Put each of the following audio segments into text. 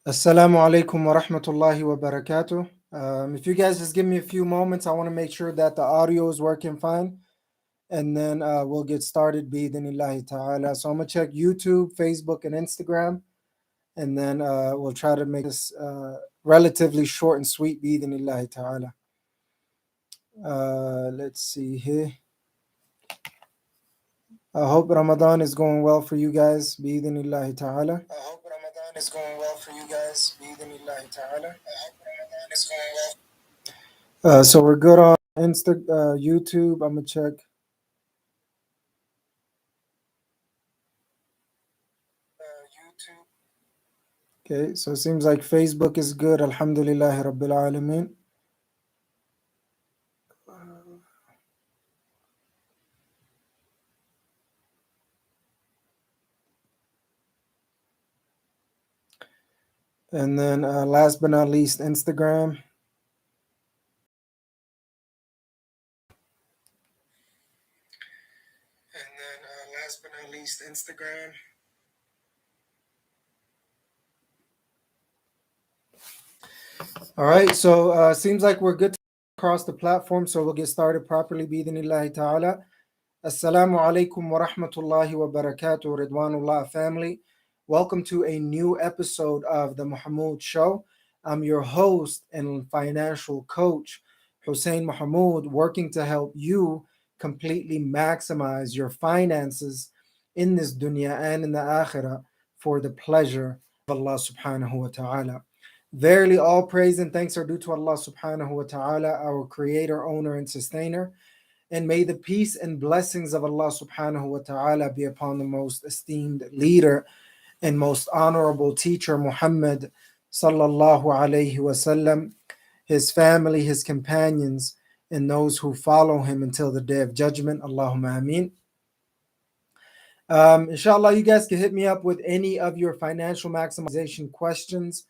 Assalamu alaikum wa rahmatullahi wa barakatuh. If you guys just give me a few moments, I want to make sure that the audio is working fine, and then we'll get started. Bi-idhnillahi ta'ala. So I'm gonna check YouTube, Facebook, and Instagram, and then we'll try to make this relatively short and sweet. Bi-idhnillahi ta'ala. Let's see here. I hope Ramadan is going well for you guys. Bi-idhnillahi ta'ala. I hope Ramadan is going well for you guys. Bi-idhnillahi ta'ala. I hope Ramadan is going well. So we're good on YouTube. I'm gonna check YouTube. Okay, so it seems like Facebook is good. Alhamdulillah Rabbil Alameen. And then last but not least, Instagram. And then last but not least, Instagram. All right, so seems like we're good across the platform, so we'll get started properly. Bi-idhnillahi ta'ala. Assalamu alaikum wa rahmatullahi wa barakatuh, Ridwanullah family. Welcome to a new episode of the Mohamud Show. I'm your host and financial coach, Hussein Mohamud, working to help you completely maximize your finances in this dunya and in the akhirah for the pleasure of Allah subhanahu wa ta'ala. Verily, all praise and thanks are due to Allah subhanahu wa ta'ala, our creator, owner, and sustainer. And may the peace and blessings of Allah subhanahu wa ta'ala be upon the most esteemed leader and most honorable teacher, Muhammad sallallahu alayhi wasallam, his family, his companions, and those who follow him until the day of judgment. Allahumma ameen. Inshallah, you guys can hit me up with any of your financial maximization questions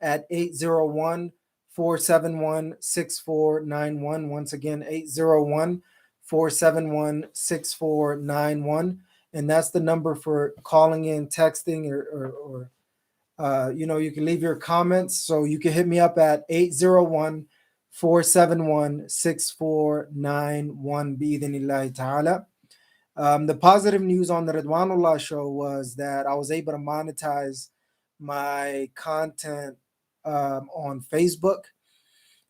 at 801 471 6491. Once again, 801 471 6491. And that's the number for calling in, texting, or you can leave your comments. So you can hit me up at 801 471 6491. Bi-idhnillahi ta'ala. The positive news on the Ridwanullah show was that I was able to monetize my content on Facebook.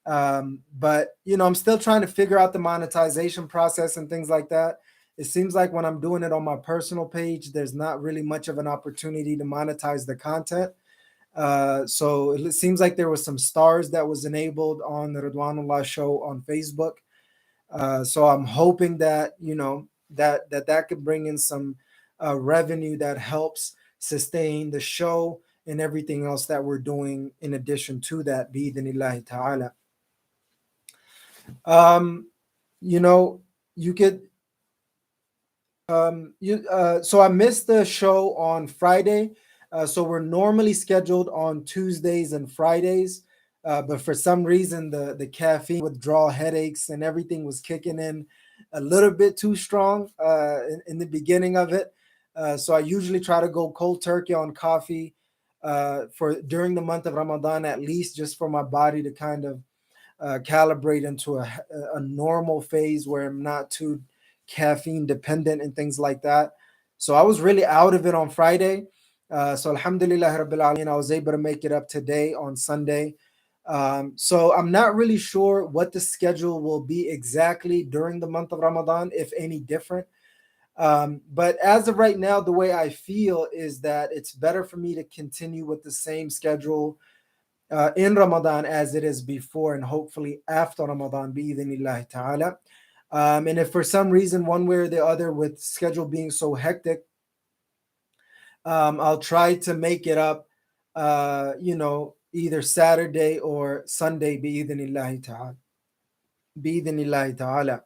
But I'm still trying to figure out the monetization process and things like that. It seems like when I'm doing it on my personal page, there's not really much of an opportunity to monetize the content. So it seems like there was some stars that was enabled on the Ridwanullah show on Facebook. So I'm hoping that that could bring in some revenue that helps sustain the show and everything else that we're doing in addition to that. Bi-idhnillahi ta'ala. You could so I missed the show on Friday. So we're normally scheduled on Tuesdays and Fridays. But for some reason the caffeine withdrawal, headaches, and everything was kicking in a little bit too strong in the beginning of it. So I usually try to go cold turkey on coffee for during the month of Ramadan, at least, just for my body to kind of calibrate into a normal phase where I'm not too caffeine dependent and things like that. So I was really out of it on Friday. So Alhamdulillah Rabbil Alameen, I was able to make it up today on Sunday. So I'm not really sure what the schedule will be exactly during the month of Ramadan, if any different. But as of right now, the way I feel is that it's better for me to continue with the same schedule in Ramadan as it is before, and hopefully after Ramadan, bi-idhnillahi ta'ala. And if for some reason, one way or the other, with schedule being so hectic, I'll try to make it up, either Saturday or Sunday, bi-idhnillahi ta'ala. Bi-idhnillahi ta'ala.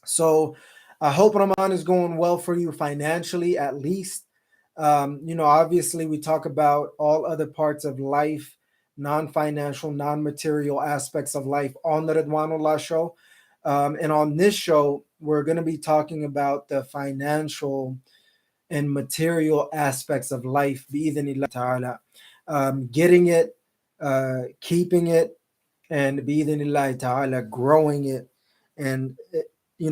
So I hope Ramadan is going well for you financially, at least. Obviously, we talk about all other parts of life, non-financial, non-material aspects of life on the Ridwanullah show. And on this show, we're going to be talking about the financial and material aspects of life, bi-idhnillah ta'ala. getting it, keeping it, and bi'idhnillahi ta'ala growing it, and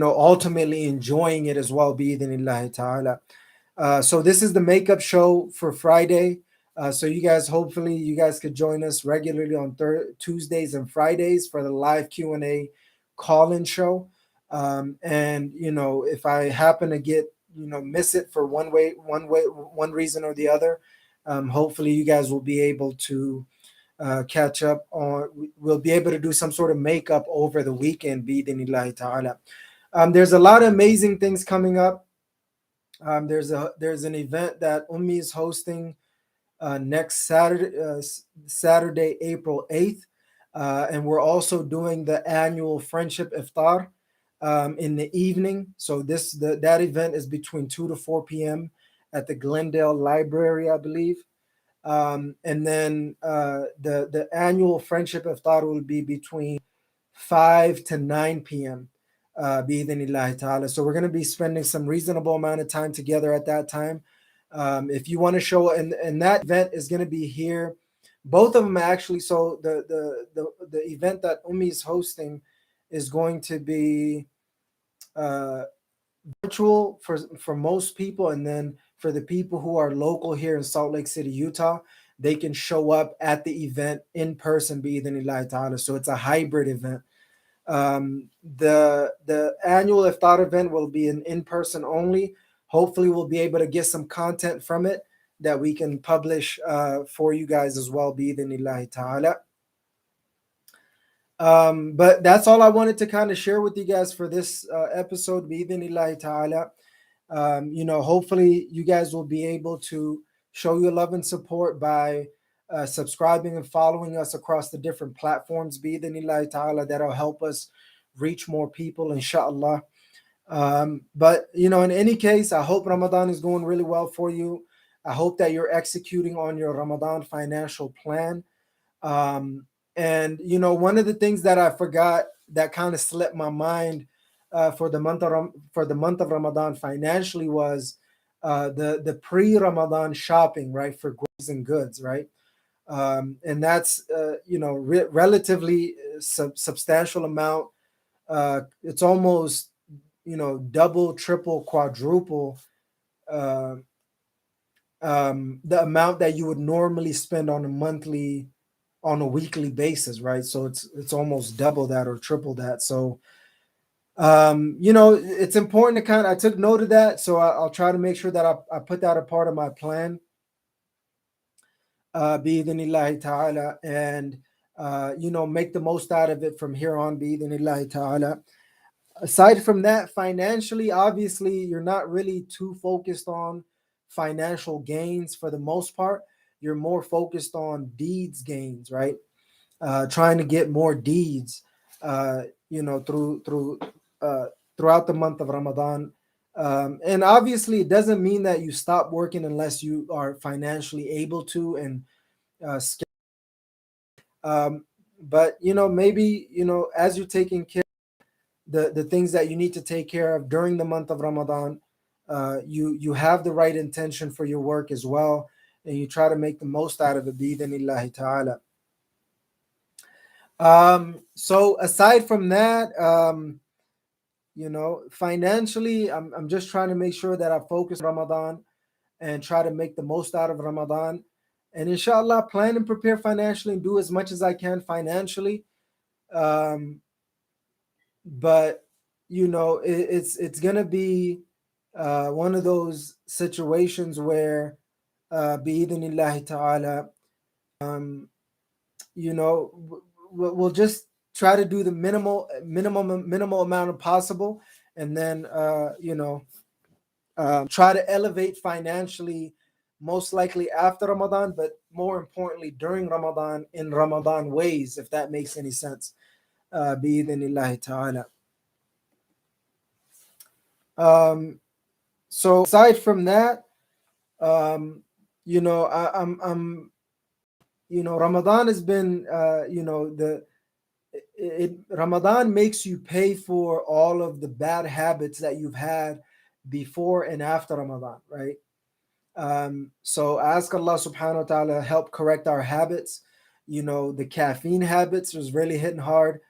ultimately enjoying it as well, bi'idhnillahi ta'ala. So this is the makeup show for Friday. So you guys, hopefully, you guys could join us regularly on Tuesdays and Fridays for the live Q&A call-in show. And if I happen to get miss it for one reason or the other, hopefully you guys will be able to catch up on. We'll be able to do some sort of makeup over the weekend. Bi-idhnillahi ta'ala. There's a lot of amazing things coming up. There's an event that Ummi is hosting next Saturday, April 8th, and we're also doing the annual Friendship Iftar in the evening. So that event is between 2 to 4 p.m. at the Glendale Library, I believe. And then the annual Friendship Iftar will be between 5 to 9 p.m. Bi'idhnillahi ta'ala. So we're going to be spending some reasonable amount of time together at that time. If you want to show, and that event is going to be here. Both of them actually. So the event that Umi is hosting is going to be virtual for most people, and then for the people who are local here in Salt Lake City, Utah, they can show up at the event in person. Bi'idhnillahi ta'ala. So it's a hybrid event. The annual iftar event will be an in-person only. Hopefully we'll be able to get some content from it that we can publish for you guys as well, bi'idhnillahi ta'ala. But that's all I wanted to kind of share with you guys for this episode, bi'idhnillahi ta'ala. Hopefully you guys will be able to show your love and support by subscribing and following us across the different platforms, bi'idhnillahi ta'ala. That'll help us reach more people, inshallah. But in any case, I hope Ramadan is going really well for you. I hope that you're executing on your Ramadan financial plan. And one of the things that I forgot that kind of slipped my mind for the month of Ramadan financially was the pre-Ramadan shopping, right, for groceries and goods, right. And that's relatively substantial amount. It's almost double, triple, quadruple uh, the amount that you would normally spend on a weekly basis, right? So it's almost double that or triple that. So it's important to I took note of that, so I'll try to make sure that I put that a part of my plan, bi'idhnillahi ta'ala, and make the most out of it from here on, bi'idhnillahi ta'ala. Aside from that, financially, obviously, you're not really too focused on financial gains for the most part. You're more focused on deeds gains, right? Trying to get more deeds, through throughout the month of Ramadan. And obviously, it doesn't mean that you stop working unless you are financially able to. And but maybe as you're taking care the things that you need to take care of during the month of Ramadan, you have the right intention for your work as well, and you try to make the most out of it, bi'idhnillahi ta'ala. So aside from that, financially, I'm just trying to make sure that I focus on Ramadan and try to make the most out of Ramadan, and inshallah plan and prepare financially and do as much as I can financially. But it's gonna be one of those situations where bi'idhnillahi ta'ala, we'll just try to do the minimal amount of possible, and then try to elevate financially, most likely after Ramadan, but more importantly during Ramadan, in Ramadan ways, if that makes any sense, bi'idhnillahi ta'ala. So aside from that, I'm Ramadan has been Ramadan makes you pay for all of the bad habits that you've had before and after Ramadan, right? So I ask Allah subhanahu wa ta'ala to help correct our habits. The caffeine habits is really hitting hard.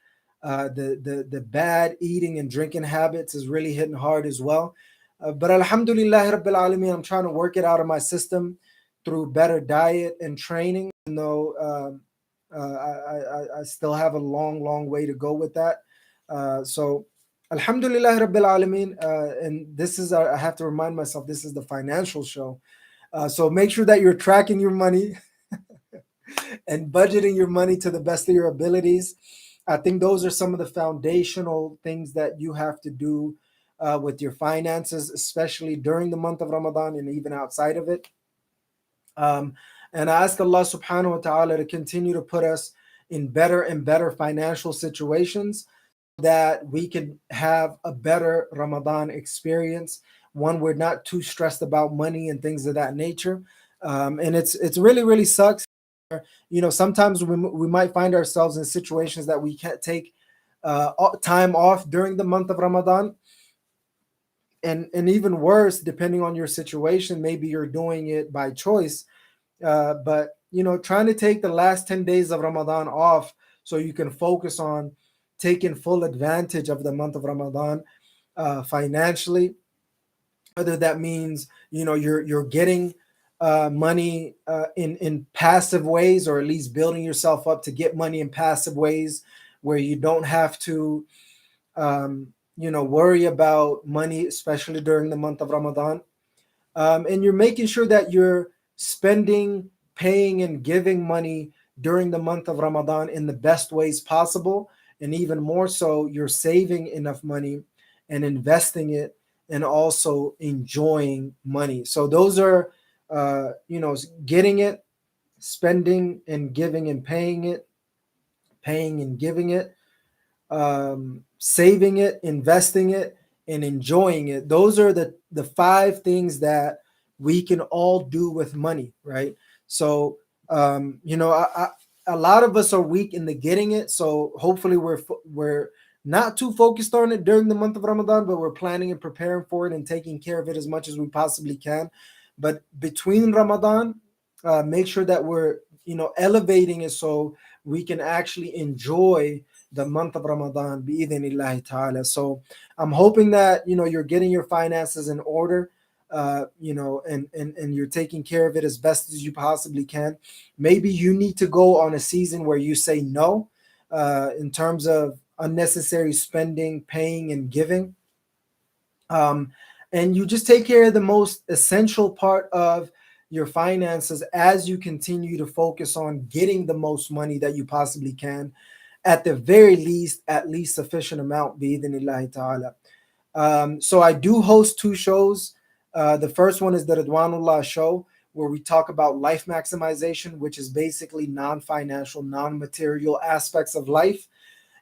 The bad eating and drinking habits is really hitting hard as well. But Alhamdulillah Rabbil Alameen, I'm trying to work it out of my system through better diet and training. Though I still have a long, long way to go with that. So Alhamdulillah Rabbil Alameen, and this is I have to remind myself this is the financial show. So make sure that you're tracking your money and budgeting your money to the best of your abilities. I think those are some of the foundational things that you have to do with your finances, especially during the month of Ramadan and even outside of it. Um, and I ask Allah subhanahu wa ta'ala to continue to put us in better and better financial situations that we can have a better Ramadan experience. One, we're not too stressed about money and things of that nature. And it's really, really sucks. Sometimes we might find ourselves in situations that we can't take time off during the month of Ramadan. And even worse, depending on your situation, maybe you're doing it by choice. But trying to take the last 10 days of Ramadan off so you can focus on taking full advantage of the month of Ramadan financially. Whether that means you're getting money in passive ways, or at least building yourself up to get money in passive ways, where you don't have to worry about money, especially during the month of Ramadan. And you're making sure that you're spending, paying, and giving money during the month of Ramadan in the best ways possible. And even more so, you're saving enough money and investing it, and also enjoying money. So those are, getting it, spending and giving and paying it, paying and giving it, saving it, investing it, and enjoying it. Those are the five things that we can all do with money, right? So, a lot of us are weak in the getting it. So hopefully we're not too focused on it during the month of Ramadan, but we're planning and preparing for it and taking care of it as much as we possibly can. But between Ramadan, make sure that we're elevating it so we can actually enjoy the month of Ramadan bi'idhnillahi ta'ala. So I'm hoping that you're getting your finances in order, and you're taking care of it as best as you possibly can. Maybe you need to go on a season where you say no, in terms of unnecessary spending, paying, and giving. Um, and you just take care of the most essential part of your finances as you continue to focus on getting the most money that you possibly can, at the very least, at least sufficient amount, bi'idhnillahi ta'ala. So I do host two shows. The first one is the Ridwanullah Show, where we talk about life maximization, which is basically non-financial, non-material aspects of life.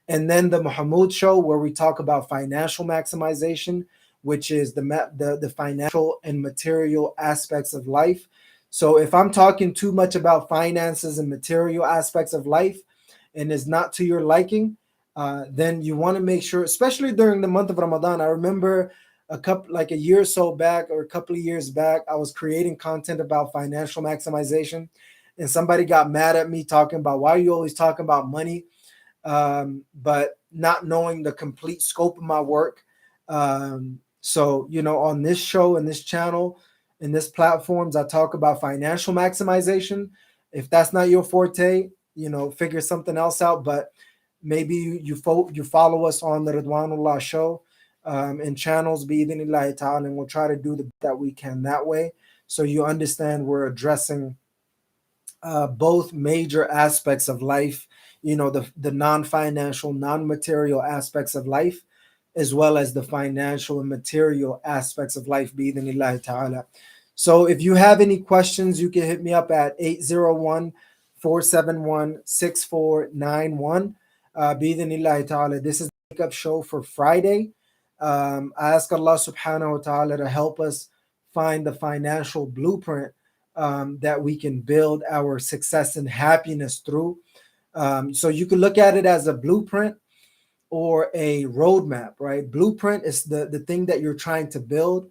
And then the Mohamud Show, where we talk about financial maximization, which is the financial and material aspects of life. So if I'm talking too much about finances and material aspects of life, and is not to your liking, then you want to make sure, especially during the month of Ramadan. I remember like a year or so back, or a couple of years back, I was creating content about financial maximization, and somebody got mad at me talking about, why are you always talking about money, but not knowing the complete scope of my work. So on this show and this channel, in this platforms, I talk about financial maximization. If that's not your forte, figure something else out. But maybe you follow us on the Ridwanullah Show, and channels, bi'idhnillahi ta'ala, and we'll try to do the that we can that way, so you understand we're addressing both major aspects of life, the non-financial, non-material aspects of life, as well as the financial and material aspects of life, bi'idhnillahi ta'ala. So if you have any questions, you can hit me up at 801-471-6491. Bi'idhnillahi ta'ala. This is the Wake Up Show for Friday. I ask Allah subhanahu wa ta'ala to help us find the financial blueprint that we can build our success and happiness through. So you can look at it as a blueprint or a roadmap, right? Blueprint is the thing that you're trying to build,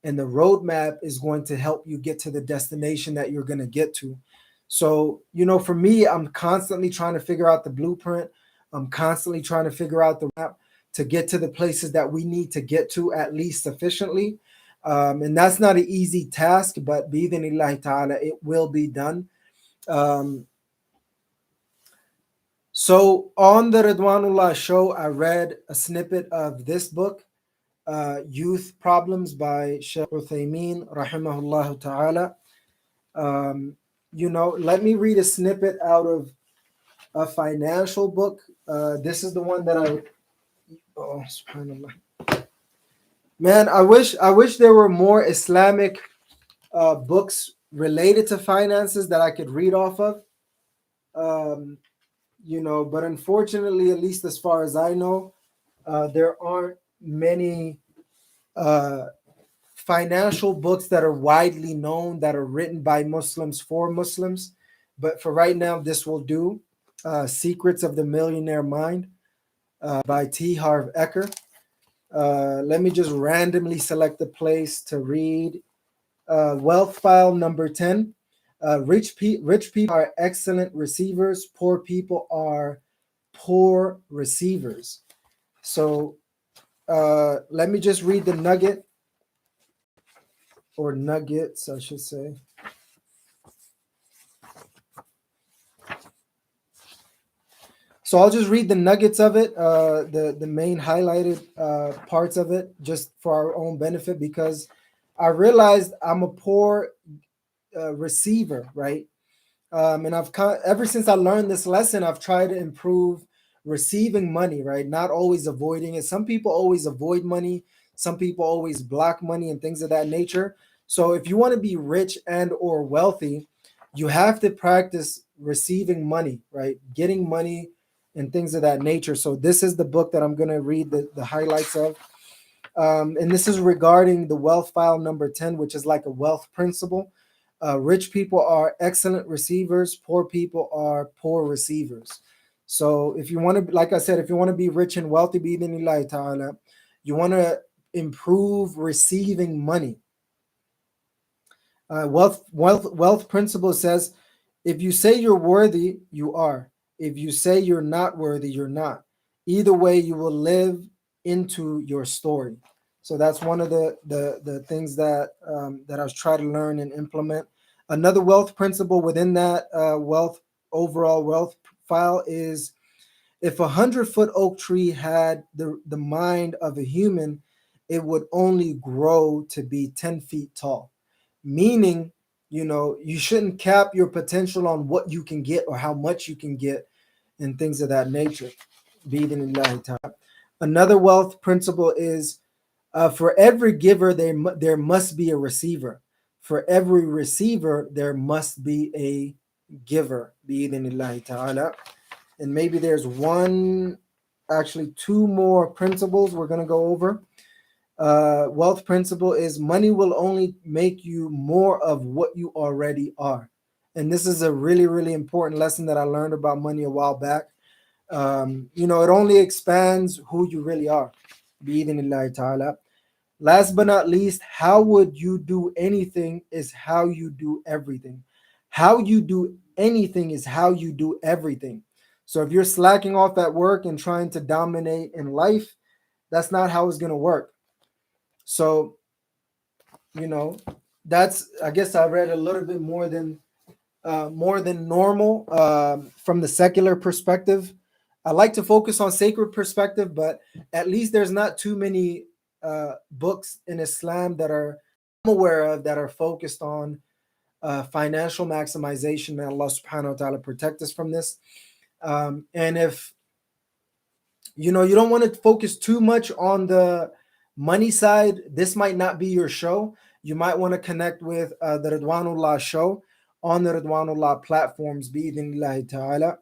and the roadmap is going to help you get to the destination that you're going to get to. So, for me, I'm constantly trying to figure out the blueprint. I'm constantly trying to figure out the map to get to the places that we need to get to, at least sufficiently. And that's not an easy task, but bi'idhnillahi ta'ala, it will be done. So on the Ridwanullah show, I read a snippet of this book, Youth Problems by Shaykh Uthaymeen, rahimahullah ta'ala. Let me read a snippet out of a financial book. This is the one that oh, subhanallah. Man, I wish there were more Islamic books related to finances that I could read off of. But unfortunately, at least as far as I know, there aren't many financial books that are widely known that are written by Muslims for Muslims. But for right now, this will do. Secrets of the Millionaire Mind by T. Harv Eker. Let me just randomly select the place to read. Wealth file number 10. Rich people are excellent receivers. Poor people are poor receivers. So let me just read the nugget, or nuggets, I should say. So I'll just read the nuggets of it, the main highlighted parts of it, just for our own benefit, because I realized I'm a poor receiver, right? And ever since I learned this lesson, I've tried to improve receiving money, right? Not always avoiding it. Some people always avoid money. Some people always block money and things of that nature. So if you want to be rich and or wealthy, you have to practice receiving money, right? Getting money and things of that nature. So this is the book that I'm going to read the highlights of. And this is regarding the wealth file number 10, which is like a wealth principle. Rich people are excellent receivers. Poor people are poor receivers. So if you want to, like I said, if you want to be rich and wealthy, bi'idhnillahi ta'ala, you want to improve receiving money. Wealth principle says, if you say you're worthy, you are. If you say you're not worthy, you're not. Either way, you will live into your story. So that's one of the things that I was trying to learn and implement. Another wealth principle within that overall wealth file is, if 100-foot oak tree had the mind of a human, it would only grow to be 10 feet tall. Meaning, you shouldn't cap your potential on what you can get or how much you can get and things of that nature. Another wealth principle is, for every giver, there must be a receiver. For every receiver, there must be a giver. And maybe there's two more principles we're going to go over. Wealth principle is, money will only make you more of what you already are. And this is a really, really important lesson that I learned about money a while back. It only expands who you really are. Bi'idhnillahi ta'ala. Last but not least, how would you do anything is how you do everything. How you do anything is how you do everything. So if you're slacking off at work and trying to dominate in life, that's not how it's going to work. So, that's, I guess I read a little bit more than normal from the secular perspective. I like to focus on sacred perspective, but at least there's not too many books in Islam that I'm aware of that are focused on financial maximization. May Allah subhanahu wa ta'ala protect us from this. And if you don't want to focus too much on the money side, this might not be your show. You might want to connect with the Ridwanullah show on the Ridwanullah platforms, bi'idhnillahi ta'ala.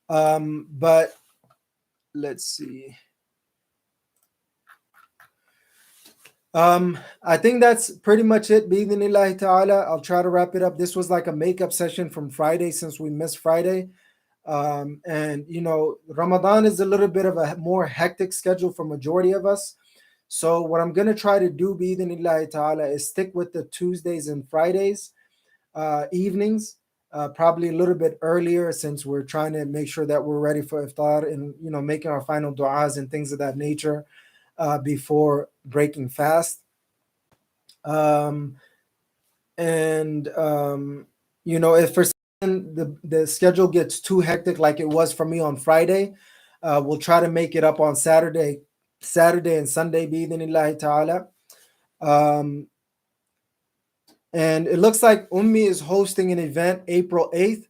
But let's see. I think that's pretty much it, bi'idhnillahi ta'ala. I'll try to wrap it up. This was like a makeup session from Friday, since we missed Friday. And Ramadan is a little bit of a more hectic schedule for majority of us. So what I'm going to try to do, bi'idhnillahi ta'ala, is stick with the Tuesdays and Fridays evenings, probably a little bit earlier, since we're trying to make sure that we're ready for iftar and, making our final du'as and things of that nature before breaking fast. Um, and if for the schedule gets too hectic like it was for me on Friday, we'll try to make it up on Saturday and Sunday, bi'idhnillahi ta'ala. And it looks like Ummi is hosting an event April 8th,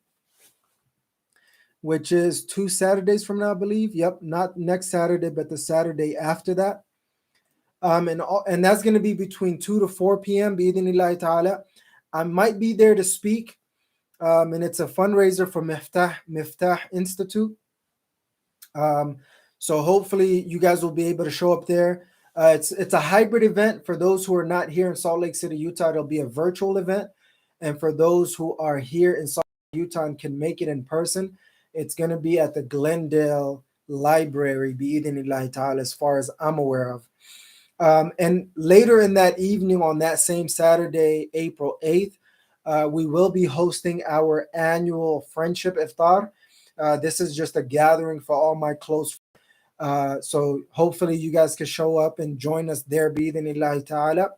which is 2 Saturdays from now, I believe. Yep, not next Saturday, but the Saturday after that. And that's going to be between 2 to 4 p.m. bi'idhnillahi ta'ala. I might be there to speak. And it's a fundraiser for Miftah Institute. So hopefully you guys will be able to show up there. It's a hybrid event. For those who are not here in Salt Lake City, Utah, it'll be a virtual event. And for those who are here in Salt Lake, Utah, and can make it in person, it's going to be at the Glendale Library, bi'idhnillahi ta'ala, as far as I'm aware of. And later in that evening, on that same Saturday, April 8th, we will be hosting our annual Friendship Iftar. This is just a gathering for all my close friends. So hopefully you guys can show up and join us there, bi'idhnillahi ta'ala.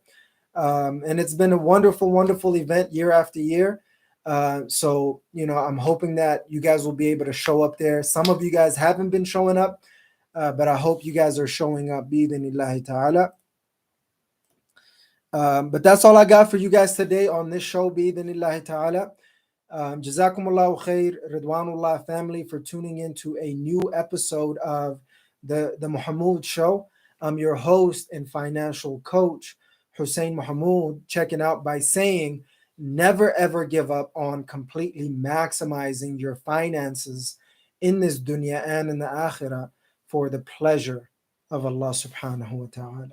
And it's been a wonderful, wonderful event year after year. So I'm hoping that you guys will be able to show up there. Some of you guys haven't been showing up, but I hope you guys are showing up, bi'idhnillahi ta'ala. But that's all I got for you guys today on this show, bi'idhnillahi ta'ala. Jazakumullahu khair, Ridwanullah family, for tuning into a new episode of the Mohamud Show. I'm your host and financial coach, Hussein Mohamud, checking out by saying, never ever give up on completely maximizing your finances in this dunya and in the akhirah for the pleasure of Allah subhanahu wa ta'ala.